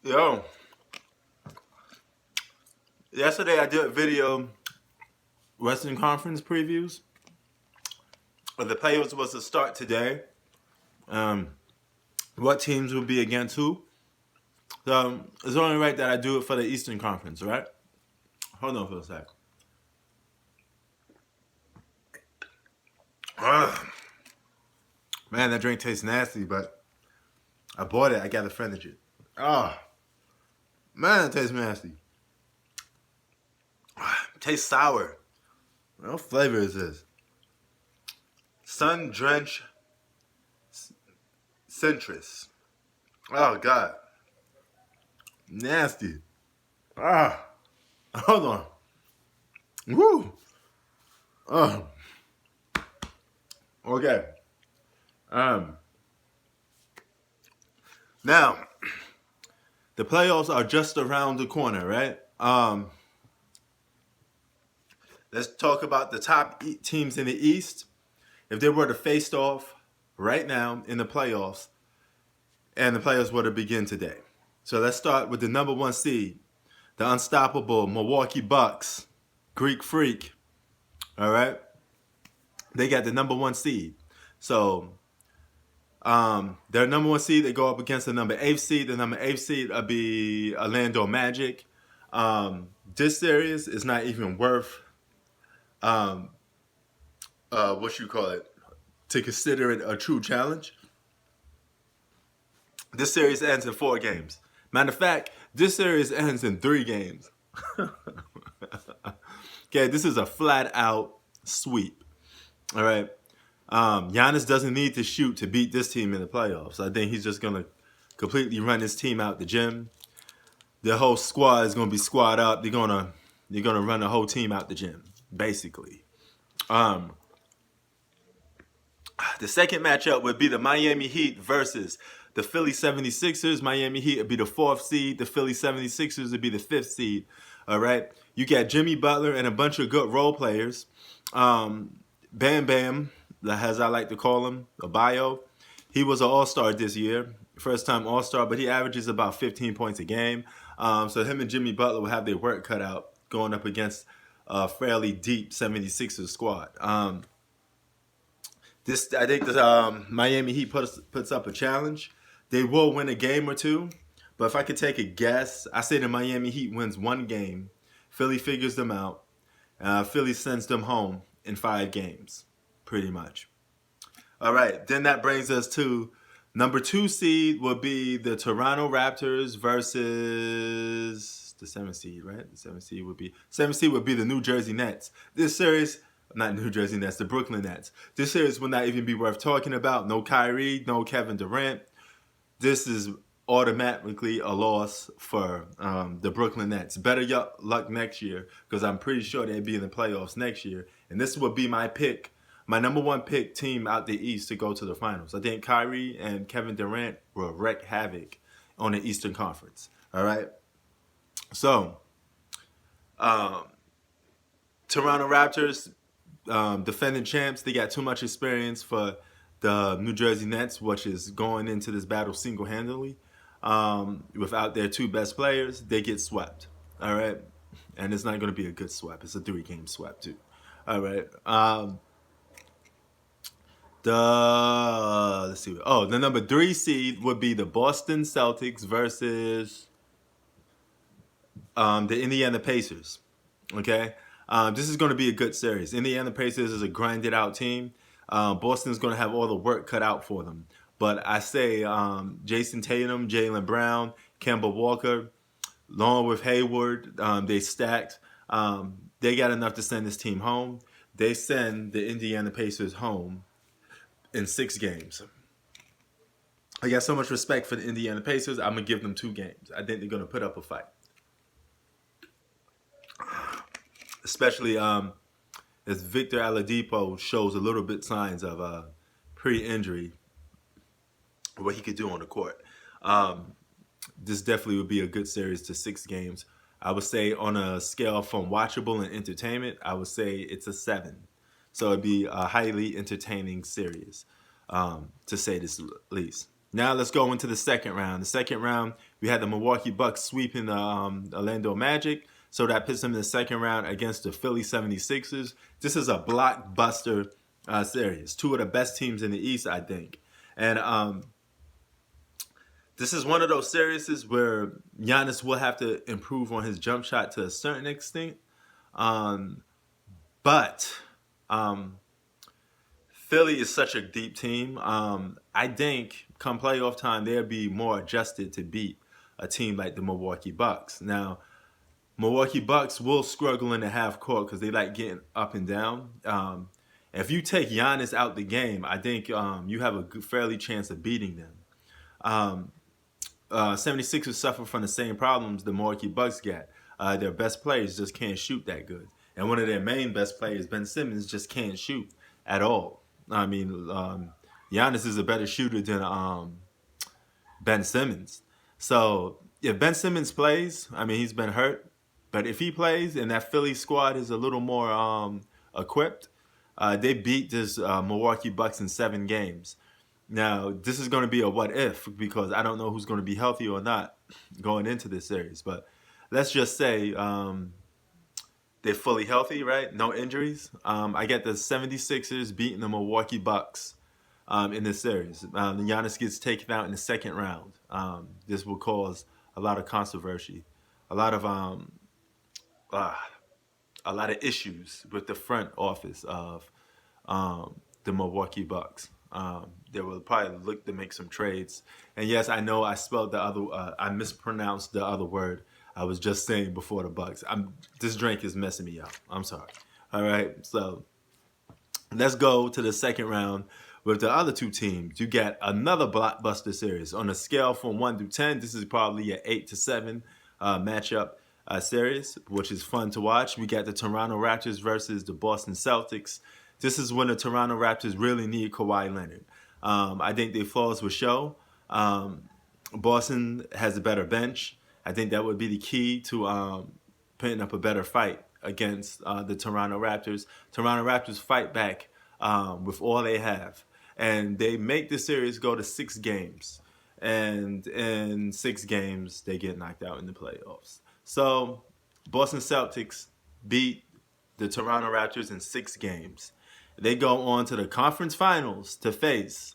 Yo, yesterday I did a video, Western Conference previews. The playoffs was to start today. Um, what teams will be against who? So it's only right that I do it for the Eastern Conference, right? Hold on for a sec. Ugh. Man, that drink tastes nasty, but I bought it. I gotta finish it. Oh, man, it tastes nasty. It tastes sour. What flavor is this? Sun Drench Citrus. Oh, God. Nasty. Ah, hold on. Woo. Oh, okay. Um, Now, the playoffs are just around the corner, right? Let's talk about the top teams in the East. If they were to face off right now in the playoffs, and the playoffs were to begin today. So let's start with the number one seed, the unstoppable Milwaukee Bucks, Greek Freak. All right, they got the number one seed. So their number one seed, they go up against the number eight seed. The number eight seed will be Orlando Magic. This series is not even worth what you call it, to consider it a true challenge. This series ends in 4 games. Matter of fact, this series ends in 3 games. Okay, this is a flat out sweep. All right. Giannis doesn't need to shoot to beat this team in the playoffs. I think he's just gonna completely run his team out the gym. The whole squad is gonna be squad up. They're gonna run the whole team out the gym, basically. The second matchup would be the Miami Heat versus the Philly 76ers. Miami Heat would be the 4th seed. The Philly 76ers would be the 5th seed. All right. You got Jimmy Butler and a bunch of good role players. Bam Bam, as I like to call him, Adebayo. He was an all-star this year. First time all-star, but he averages about 15 points a game. So him and Jimmy Butler will have their work cut out going up against a fairly deep 76ers squad. I think the Miami Heat puts up a challenge. They will win a game or two, but if I could take a guess, I say the Miami Heat wins 1 game. Philly figures them out. Philly sends them home in 5 games, pretty much. All right, then that brings us to number 2 seed will be the Toronto Raptors versus the 7th seed, right? The 7th seed would be the New Jersey Nets. This series, not New Jersey Nets, the Brooklyn Nets. This series will not even be worth talking about. No Kyrie, no Kevin Durant. This is automatically a loss for the Brooklyn Nets. Better luck next year, because I'm pretty sure they'll be in the playoffs next year. And this would be my pick, my number one pick team out the East to go to the finals. I think Kyrie and Kevin Durant will wreak havoc on the Eastern Conference. All right. So, Toronto Raptors, defending champs, they got too much experience for the New Jersey Nets, which is going into this battle single-handedly. Without their 2 best players, they get swept. All right, and it's not going to be a good sweep. It's a 3-game sweep too. All right. Let's see. Oh, the number 3 seed would be the Boston Celtics versus the Indiana Pacers. Okay. This is going to be a good series. Indiana Pacers is a grinded out team. Boston's going to have all the work cut out for them. But I say Jason Tatum, Jaylen Brown, Kemba Walker, along with Hayward, they stacked. They got enough to send this team home. They send the Indiana Pacers home in 6 games. I got so much respect for the Indiana Pacers. I'm going to give them 2 games. I think they're going to put up a fight. Especially as Victor Oladipo shows a little bit signs of pre-injury, what he could do on the court. This definitely would be a good series to 6 games. I would say on a scale from watchable and entertainment, I would say it's a 7. So it'd be a highly entertaining series, to say this least. Now let's go into the second round. The second round, we had the Milwaukee Bucks sweeping the Orlando Magic. So that puts them in the second round against the Philly 76ers. This is a blockbuster series. Two of the best teams in the East, I think. And this is one of those series where Giannis will have to improve on his jump shot to a certain extent. But Philly is such a deep team. I think come playoff time, they'll be more adjusted to beat a team like the Milwaukee Bucks. Now, Milwaukee Bucks will struggle in the half court because they like getting up and down. If you take Giannis out the game, I think you have a fairly chance of beating them. 76ers suffer from the same problems the Milwaukee Bucks got. Their best players just can't shoot that good. And one of their main best players, Ben Simmons, just can't shoot at all. I mean, Giannis is a better shooter than Ben Simmons. So if Ben Simmons plays, I mean, he's been hurt. But if he plays and that Philly squad is a little more equipped, they beat this Milwaukee Bucks in 7 games. Now, this is going to be a what if because I don't know who's going to be healthy or not going into this series. But let's just say they're fully healthy, right? No injuries. I get the 76ers beating the Milwaukee Bucks in this series. Giannis gets taken out in the second round. This will cause a lot of controversy, a lot of issues with the front office of the Milwaukee Bucks. They will probably look to make some trades. And yes, I know I spelled the other, I mispronounced the other word. I was just saying before the Bucks. This drink is messing me up. I'm sorry. All right, so let's go to the second round with the other two teams. You got another blockbuster series. On a scale from 1 to 10, this is probably an 8 to 7 matchup series, which is fun to watch. We got the Toronto Raptors versus the Boston Celtics. This is when the Toronto Raptors really need Kawhi Leonard. I think their flaws will show. Boston has a better bench. I think that would be the key to putting up a better fight against the Toronto Raptors. Toronto Raptors fight back with all they have. And they make the series go to 6 games. And in 6 games, they get knocked out in the playoffs. So Boston Celtics beat the Toronto Raptors in 6 games. They go on to the conference finals to face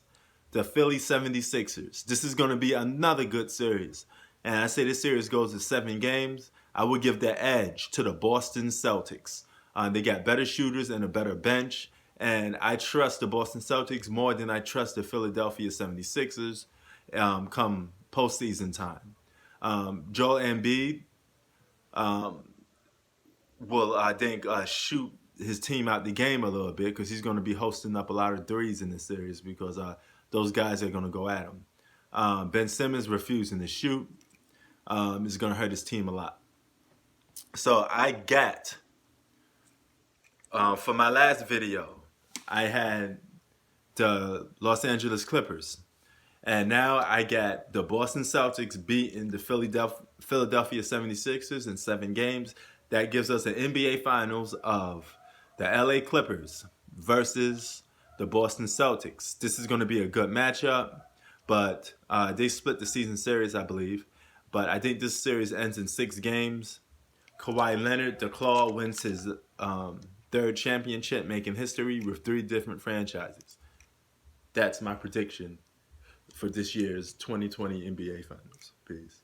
the Philly 76ers. This is going to be another good series. And I say this series goes to 7 games. I would give the edge to the Boston Celtics. They got better shooters and a better bench. And I trust the Boston Celtics more than I trust the Philadelphia 76ers come postseason time. Joel Embiid will, I think, shoot his team out the game a little bit because he's going to be hosting up a lot of threes in this series because those guys are going to go at him. Ben Simmons refusing to shoot is going to hurt his team a lot. So I got, for my last video, I had the Los Angeles Clippers. And now I got the Boston Celtics beating the Philadelphia 76ers in 7 games. That gives us an NBA Finals of the LA Clippers versus the Boston Celtics. This is going to be a good matchup, but they split the season series, I believe. But I think this series ends in 6 games. Kawhi Leonard, the Claw, wins his 3rd championship, making history with 3 different franchises. That's my prediction for this year's 2020 NBA Finals. Peace.